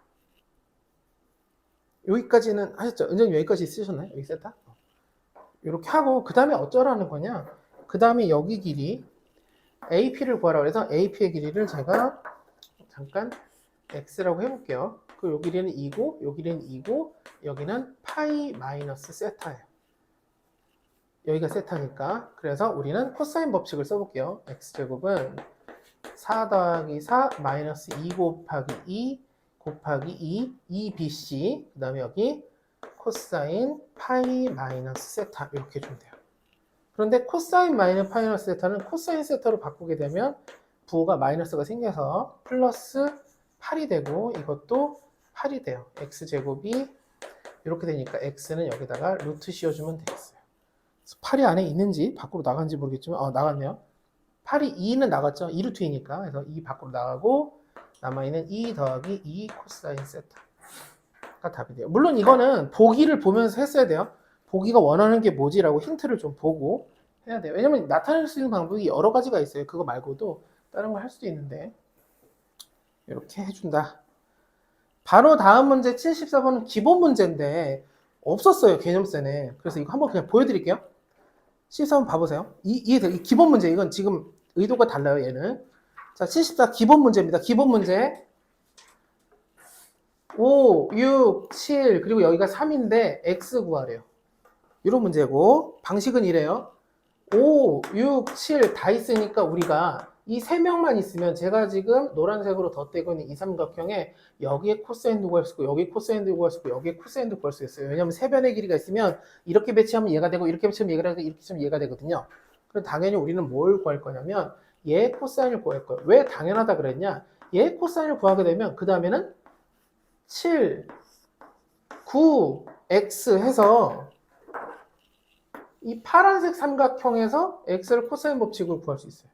여기까지는 하셨죠? 은정님 여기까지 쓰셨나요? 여기 세타? 이렇게 하고, 그 다음에 어쩌라는 거냐? 그 다음에 여기 길이, AP를 구하라고 해서 AP의 길이를 제가 잠깐 X라고 해볼게요. 그 요 길이는 2고, 요 길이는 2고, 여기는 파이 마이너스 세타예요. 여기가 세타니까. 그래서 우리는 코사인 법칙을 써볼게요. X제곱은 4 더하기 4 마이너스 2 곱하기 2 곱하기 2 2BC. 그 다음에 여기 코사인 파이 마이너스 세타. 이렇게 해주면 돼요. 그런데 코사인 마이너스 파이너스 세타는 코사인 세타로 바꾸게 되면 부호가 마이너스가 생겨서 플러스 8이 되고 이것도 8이 돼요. X제곱이 이렇게 되니까 X는 여기다가 루트 씌워주면 되겠어요. 8이 안에 있는지 밖으로 나간지 모르겠지만 나갔네요. 8이 2는 나갔죠. 2루트 2니까. 그래서 2 밖으로 나가고 남아있는 2 더하기 2 코사인 세타가 답이 돼요. 물론 이거는 보기를 보면서 했어야 돼요. 보기가 원하는 게 뭐지라고 힌트를 좀 보고 해야 돼요. 왜냐면 나타낼 수 있는 방법이 여러 가지가 있어요. 그거 말고도 다른 걸 할 수도 있는데 이렇게 해준다. 바로 다음 문제 74번은 기본 문제인데 없었어요. 개념세네. 그래서 이거 한번 그냥 보여드릴게요. 74번 봐보세요. 이해돼요? 이 기본 문제. 이건 지금 의도가 달라요. 얘는. 자, 74 기본 문제입니다. 기본 문제. 5, 6, 7 그리고 여기가 3인데 x 구하래요. 이런 문제고 방식은 이래요. 5, 6, 7 다 있으니까 우리가 이 세 명만 있으면 제가 지금 노란색으로 덧대고 있는 이 삼각형에 여기에 코사인도 구할 수 있고 여기에 코사인도 구할 수 있고 여기에 코사인도 구할 수 있어요. 왜냐하면 세 변의 길이가 있으면 이렇게 배치하면 얘가 되고 이렇게 배치하면 얘가 되고 이렇게 치면 얘가 되거든요. 그럼 당연히 우리는 뭘 구할 거냐면 얘 코사인을 구할 거예요. 왜 당연하다 그랬냐? 얘 코사인을 구하게 되면 그 다음에는 7, 9, x 해서 이 파란색 삼각형에서 x를 코사인 법칙으로 구할 수 있어요.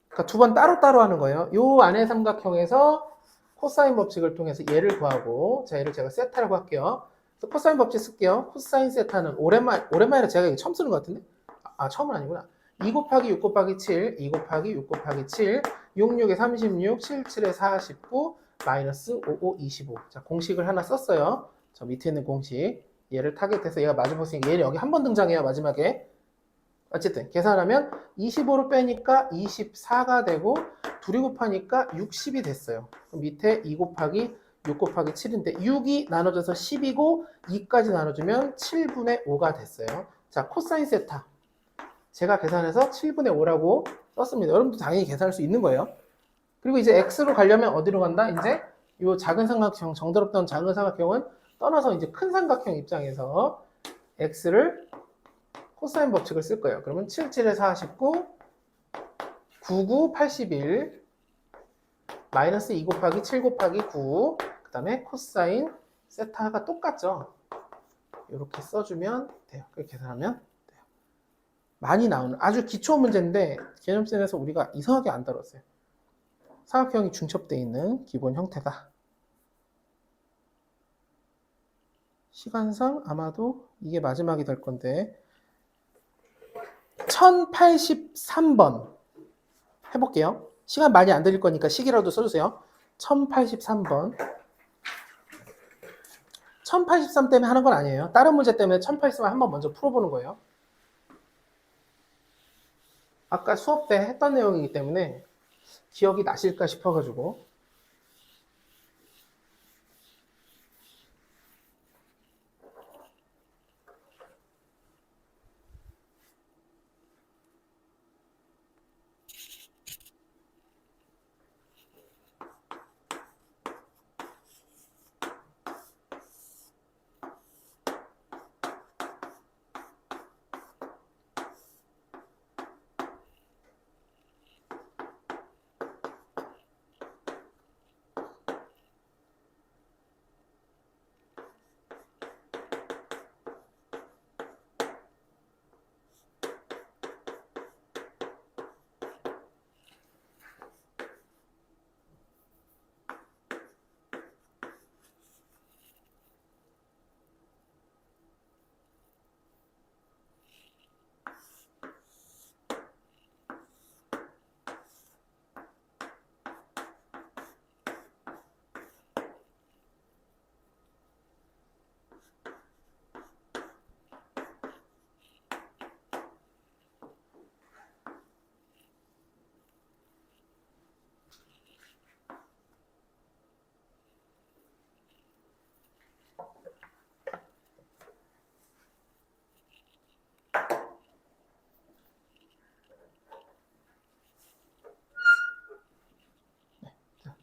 그러니까 두 번 따로따로 하는 거예요. 요 안에 삼각형에서 코사인 법칙을 통해서 얘를 구하고, 자, 얘를 제가 세타라고 할게요. 그래서 코사인 법칙 쓸게요. 코사인 세타는 오랜만에 제가 이거 처음 쓰는 것 같은데? 처음은 아니구나. 2 곱하기 6 곱하기 7, 2 곱하기 6 곱하기 7, 6, 6에 36, 7, 7에 49, 마이너스 5, 5, 25. 자, 공식을 하나 썼어요. 저 밑에 있는 공식. 얘를 타겟해서 얘가 마지막이니까 얘는 여기 한 번 등장해요, 마지막에. 어쨌든 계산하면 25로 빼니까 24가 되고 둘이 곱하니까 60이 됐어요. 그럼 밑에 2 곱하기 6 곱하기 7인데 6이 나눠져서 10이고 2까지 나눠주면 7분의 5가 됐어요. 자, 코사인 세타. 제가 계산해서 7분의 5라고 썼습니다. 여러분도 당연히 계산할 수 있는 거예요. 그리고 이제 x로 가려면 어디로 간다? 이제 이 작은 삼각형, 정답없던 작은 삼각형은 떠나서 이제 큰 삼각형 입장에서 x를 코사인 법칙을 쓸 거예요. 그러면 7, 7에 49, 9, 9, 81, 마이너스 2 곱하기 7 곱하기 9, 그 다음에 코사인 세타가 똑같죠. 이렇게 써주면 돼요. 그렇게 계산하면 돼요. 많이 나오는 아주 기초 문제인데 개념센에서 우리가 이상하게 안 다뤘어요. 삼각형이 중첩되어 있는 기본 형태다. 시간상 아마도 이게 마지막이 될 건데 1083번 해볼게요. 시간 많이 안 들릴 거니까 시기라도 써주세요. 1083번 1083 때문에 하는 건 아니에요. 다른 문제 때문에 1083을 한번 먼저 풀어보는 거예요. 아까 수업 때 했던 내용이기 때문에 기억이 나실까 싶어가지고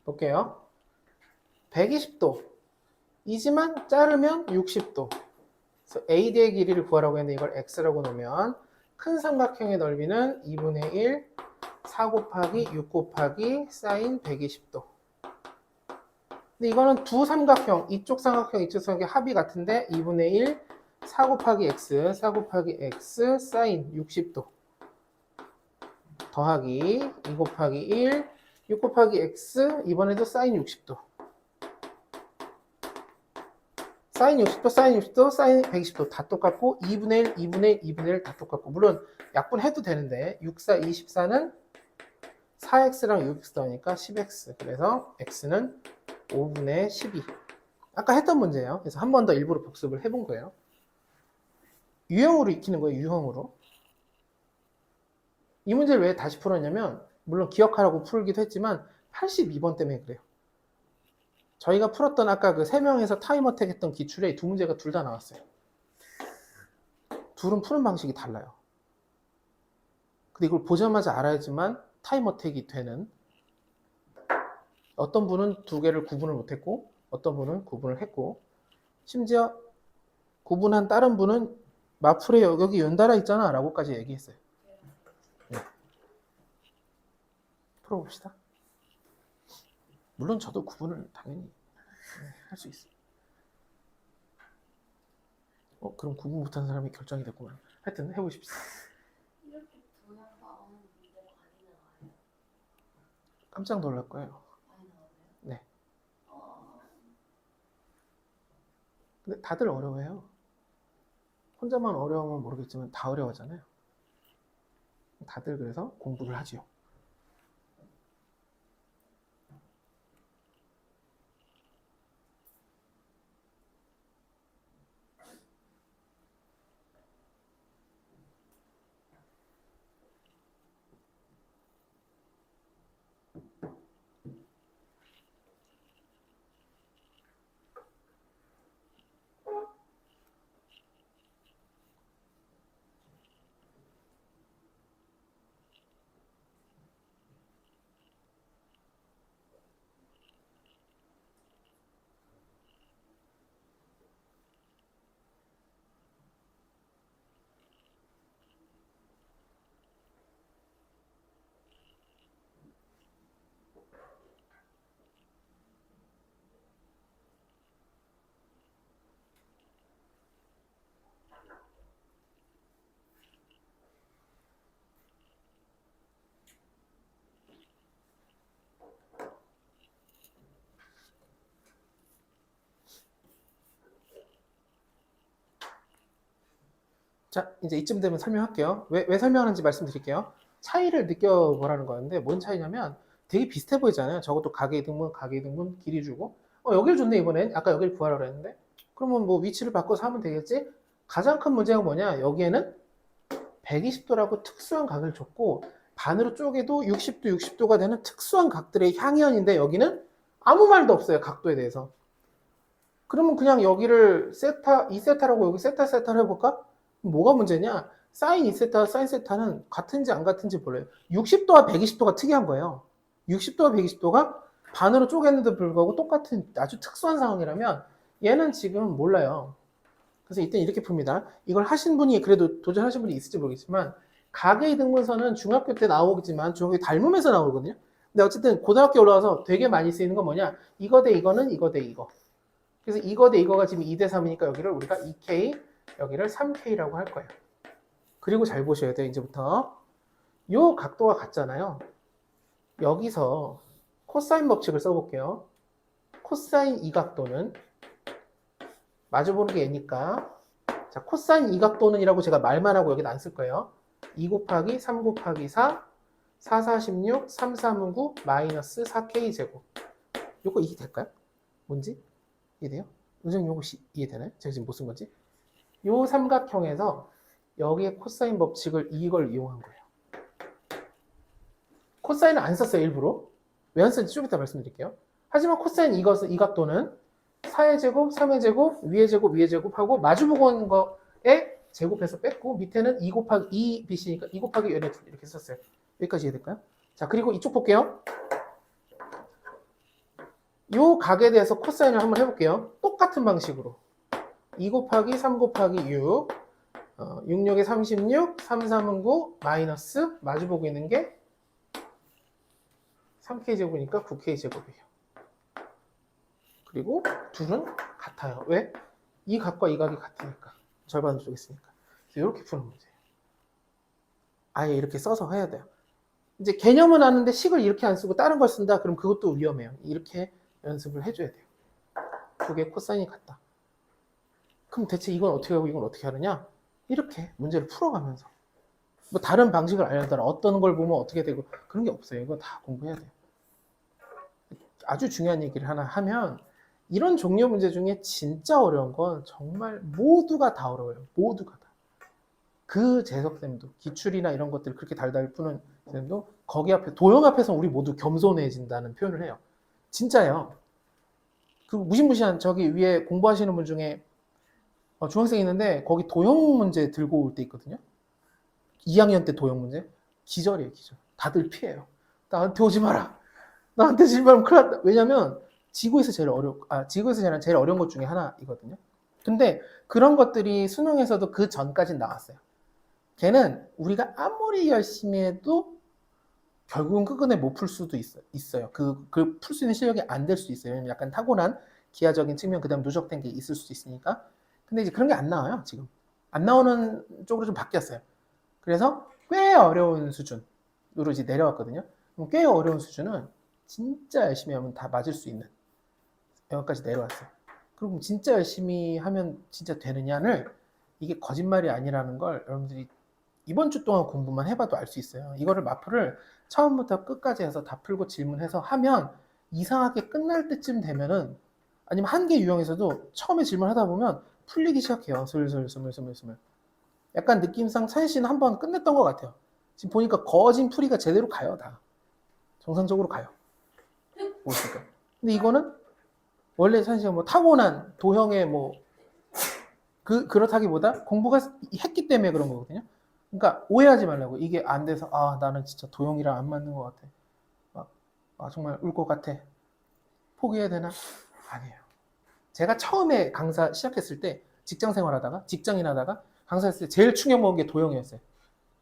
볼게요. 120도 이지만 자르면 60도. 그래서 AD의 길이를 구하라고 했는데 이걸 X라고 놓으면 큰 삼각형의 넓이는 2분의 1, 4 곱하기 6 곱하기 사인 120도. 근데 이거는 두 삼각형, 이쪽 삼각형, 이쪽 삼각형 합이 같은데 2분의 1, 4 곱하기 X, 4 곱하기 X 사인 60도. 더하기 2 곱하기 1, 6 곱하기 X, 이번에도 사인 60도. 사인 60도, 사인 60도, 사인 120도 다 똑같고 2분의 1, 2분의 1, 2분의 1 다 똑같고 물론 약분해도 되는데 6, 4, 24는 4x랑 6x 더하니까 10x 그래서 x는 5분의 12 아까 했던 문제예요. 그래서 한 번 더 일부러 복습을 해본 거예요. 유형으로 익히는 거예요. 유형으로. 이 문제를 왜 다시 풀었냐면 물론 기억하라고 풀기도 했지만 82번 때문에 그래요. 저희가 풀었던 아까 그 3명에서 타임어택 했던 기출에 두 문제가 둘 다 나왔어요. 둘은 푸는 방식이 달라요. 근데 이걸 보자마자 알아야지만 타임어택이 되는 어떤 분은 두 개를 구분을 못했고 어떤 분은 구분을 했고 심지어 구분한 다른 분은 마플에 여기 연달아 있잖아 라고까지 얘기했어요. 네. 풀어봅시다. 물론 저도 구분을 당연히 할 수 있어요. 그럼 구분 못한 사람이 결정이 됐구만. 하여튼 해보십시오. 이렇게 동양 나오는 문제가 많이 나와요. 깜짝 놀랄 거예요. 많이 나오네요. 네. 어, 근데 다들 어려워해요. 혼자만 어려우면 모르겠지만 다 어려워하잖아요. 다들 그래서 공부를 하지요. 자, 이제 이쯤 되면 설명할게요. 왜 설명하는지 말씀드릴게요. 차이를 느껴보라는 거였는데 뭔 차이냐면 되게 비슷해 보이잖아요. 저것도 가계 등분, 길이 주고 여기를 줬네 이번엔. 아까 여기를 구하라고 했는데 그러면 뭐 위치를 바꿔서 하면 되겠지? 가장 큰 문제가 뭐냐? 여기에는 120도라고 특수한 각을 줬고 반으로 쪼개도 60도, 60도가 되는 특수한 각들의 향연인데 여기는 아무 말도 없어요. 각도에 대해서. 그러면 그냥 여기를 세타, 2세타라고 여기 세타를 해볼까? 뭐가 문제냐? 사인 2세타, 사인 세타는 같은지 안 같은지 몰라요. 60도와 120도가 특이한 거예요. 60도와 120도가 반으로 쪼갰는데도 불구하고 똑같은 아주 특수한 상황이라면 얘는 지금 몰라요. 그래서 이때 이렇게 풉니다. 이걸 하신 분이 그래도 도전하신 분이 있을지 모르겠지만 가계의 등분선은 중학교 때 나오겠지만 중학교 닮으면서 나오거든요. 근데 어쨌든 고등학교 올라와서 되게 많이 쓰이는 건 뭐냐? 이거 대 이거는 이거 대 이거. 그래서 이거 대 이거가 지금 2대 3이니까 여기를 우리가 2K, 여기를 3K라고 할 거예요. 그리고 잘 보셔야 돼요. 이제부터. 요 각도가 같잖아요. 여기서 코사인 법칙을 써볼게요. 코사인 이 각도는 마주보는 게 얘니까 자, 코사인 이 각도는 이라고 제가 말만 하고 여기다 안 쓸 거예요. 2 곱하기 3 곱하기 4 4, 4, 16, 3, 3, 9 마이너스 4K 제곱. 요거 이해 될까요? 뭔지? 이해돼요? 요즘 요거 이해되나요? 제가 지금 못 쓴 거지? 요 삼각형에서 여기에 코사인 법칙을 이걸 이용한 거예요. 코사인은 안 썼어요, 일부러. 왜 안 썼는지 좀 이따 말씀드릴게요. 하지만 코사인 이 각도는 4의 제곱, 3의 제곱, 위의 제곱, 위의 제곱하고 마주보고 있는 거에 제곱해서 뺐고 밑에는 2 곱하기 2 빛이니까 2 곱하기 열의 둘 이렇게 썼어요. 여기까지 이해될까요? 자, 그리고 이쪽 볼게요. 요 각에 대해서 코사인을 한번 해볼게요. 똑같은 방식으로 2 곱하기 3 곱하기 6 66에 36, 3, 3은 9 마이너스 마주보고 있는 게 3K 제곱이니까 9K 제곱이에요. 그리고 둘은 같아요. 왜? 이 각과 이 각이 같으니까. 절반을 쪼갰으니까. 이렇게 푸는 문제예요. 아예 이렇게 써서 해야 돼요. 이제 개념은 아는데 식을 이렇게 안 쓰고 다른 걸 쓴다? 그럼 그것도 위험해요. 이렇게 연습을 해줘야 돼요. 두 개 코사인이 같다. 그럼 대체 이건 어떻게 하고 이건 어떻게 하느냐? 이렇게 문제를 풀어가면서 뭐 다른 방식을 알려더라 어떤 걸 보면 어떻게 되고 그런 게 없어요. 이거 다 공부해야 돼요. 아주 중요한 얘기를 하나 하면 이런 종류 문제 중에 진짜 어려운 건 정말 모두가 다 어려워요. 모두가 다. 그 재석쌤도 기출이나 이런 것들 그렇게 달달 푸는 쌤도 거기 앞에 도형 앞에서 우리 모두 겸손해진다는 표현을 해요. 진짜예요. 그 무시무시한 저기 위에 공부하시는 분 중에 중학생 있는데 거기 도형 문제 들고 올 때 있거든요. 2학년 때 도형 문제 기절이에요, 기절. 다들 피해요. 나한테 오지 마라. 나한테 질문하면 큰일 났다. 왜냐면 지구에서 제일 어려운 것 중에 하나이거든요. 근데 그런 것들이 수능에서도 그 전까진 나왔어요. 걔는 우리가 아무리 열심히 해도 결국은 끝끝내 못 풀 수도 있어요. 그 풀 수 있는 실력이 안 될 수 있어요. 왜냐면 약간 타고난 기하적인 측면, 그 다음 누적된 게 있을 수도 있으니까. 근데 이제 그런 게 안 나와요, 지금. 안 나오는 쪽으로 좀 바뀌었어요. 그래서 꽤 어려운 수준으로 이제 내려왔거든요. 그럼 꽤 어려운 수준은 진짜 열심히 하면 다 맞을 수 있는 여기까지 내려왔어요. 그럼 진짜 열심히 하면 진짜 되느냐를 이게 거짓말이 아니라는 걸 여러분들이 이번 주 동안 공부만 해봐도 알 수 있어요. 이거를 마플을 처음부터 끝까지 해서 다 풀고 질문해서 하면 이상하게 끝날 때쯤 되면은 아니면 한 개 유형에서도 처음에 질문하다 보면 풀리기 시작해요. 슬슬. 약간 느낌상 찬 씨는 한번 끝냈던 것 같아요. 지금 보니까 거진 풀이가 제대로 가요, 다. 정상적으로 가요. 보시니까. 근데 이거는 원래 찬 씨가 뭐 타고난 도형의 뭐 그렇다기보다 공부가 했기 때문에 그런 거거든요. 그러니까 오해하지 말라고. 이게 안 돼서 나는 진짜 도형이랑 안 맞는 것 같아. 정말 울 것 같아. 포기해야 되나? 아니에요. 제가 처음에 강사 시작했을 때 직장 생활하다가 직장인 하다가 강사했을 때 제일 충격 먹은 게 도형이었어요.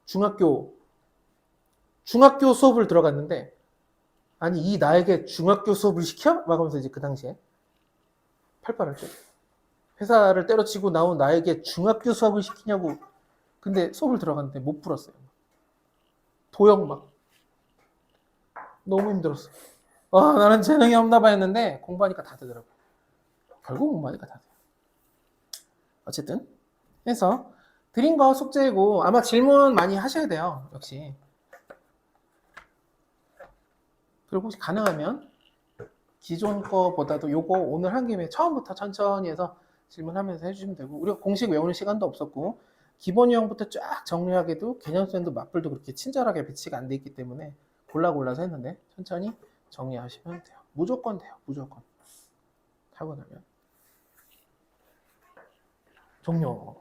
중학교 수업을 들어갔는데 아니 이 나에게 중학교 수업을 시켜? 막 하면서 이제 그 당시에 팔팔할 때 회사를 때려치고 나온 나에게 중학교 수업을 시키냐고. 근데 수업을 들어갔는데 못 풀었어요. 도형 막 너무 힘들었어. 나는 재능이 없나 봐 했는데 공부하니까 다 되더라고요. 결국 공부하니까 다 돼요. 어쨌든 해서 드린 거 숙제고 아마 질문 많이 하셔야 돼요. 역시. 그리고 혹시 가능하면 기존 거보다도 요거 오늘 한 김에 처음부터 천천히 해서 질문하면서 해주시면 되고 우리가 공식 외우는 시간도 없었고 기본 유형부터 쫙 정리하게도 개념수행도 맞불도 그렇게 친절하게 배치가 안 돼 있기 때문에 골라서 했는데 천천히 정리하시면 돼요. 무조건 돼요. 무조건. 하고 나면 종료.